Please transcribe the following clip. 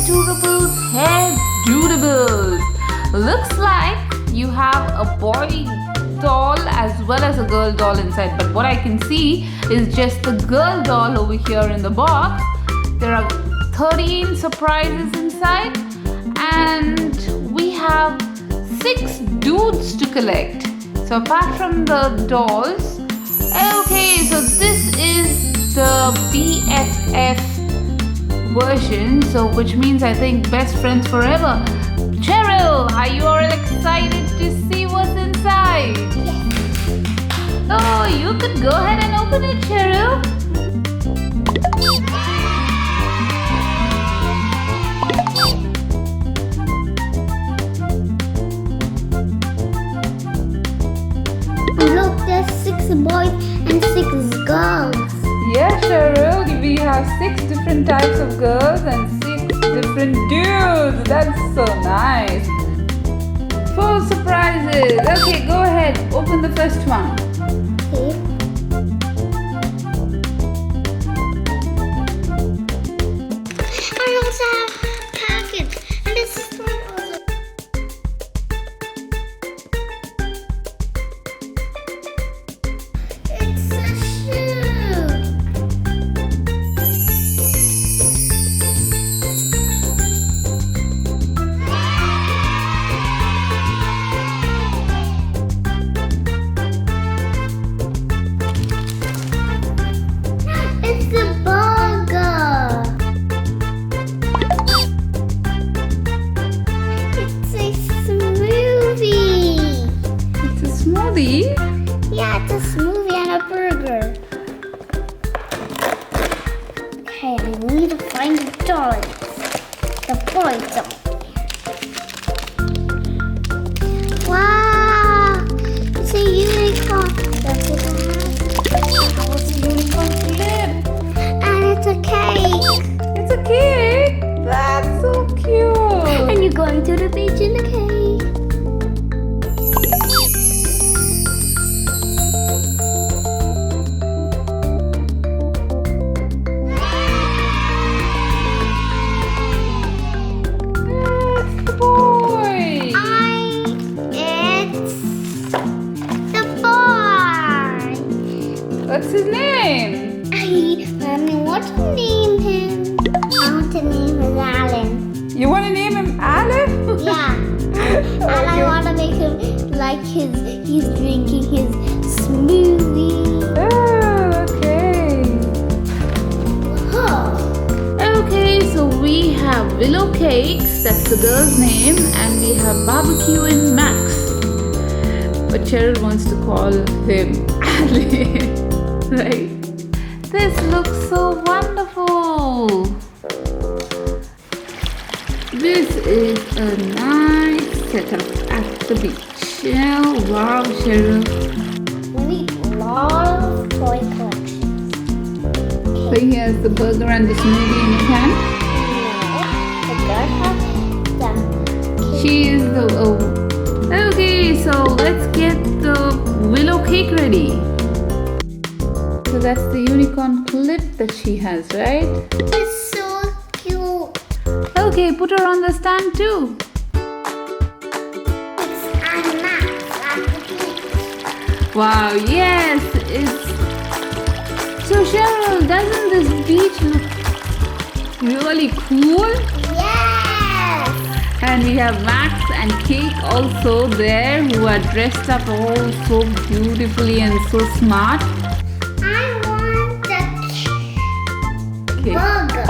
HairDUDEables HairDUDEables. Looks like you have a boy doll as well as a girl doll inside, but what I can see is just the girl doll over here in the box. There are 13 surprises inside, and we have 6 dudes to collect. So apart from the dolls, okay, so this is the BFF version, so which means I think best friends forever. Cheryl, are you all excited to see what's inside? Yes. Oh, you could go ahead and open it, Cheryl. Look, there's 6 boys and 6 girls. Yeah, Cheryl, we have 6 different types of girls and 6 different dudes. That's so nice. 4 surprises. Okay, go ahead. Open the first one. Okay. I also have a package, and this is one also. It's a shoe. It's a burger. It's a smoothie. It's a smoothie. Yeah, it's a smoothie and a burger. Okay, I need to find the toys. The boy doll. Wow! It's a unicorn. Does it have? Oh, it's a unicorn clip. And it's a cake. It's a cake. That's so cute. And you're going to the beach in the cake. It's the boy. It's the boy. What's his name? Mommy, what to name him? I want to name him Alan. You want to name him Alan? Yeah. And I want to make him like he's drinking his smoothie. Oh, okay. Oh. Okay, so we have Willow Cakes, that's the girl's name, and we have Barbecue and Max. But Cheryl wants to call him Ali. Right? This looks so wonderful. This is a nice setup at the beach. Oh, wow, Cheryl. We need a lot of toy collections. So here's the burger and the smoothie in the can. No, the girl has the She is the okay, so let's get the willow cake ready. So that's the unicorn clip that she has, right? It's so cute. Okay, put her on the stand too. It's unbox at the beach. Wow, yes, it's so Cheryl, doesn't this beach look really cool? Yes. And we have Max and Cake also there who are dressed up all so beautifully and so smart. I want the Okay. burger.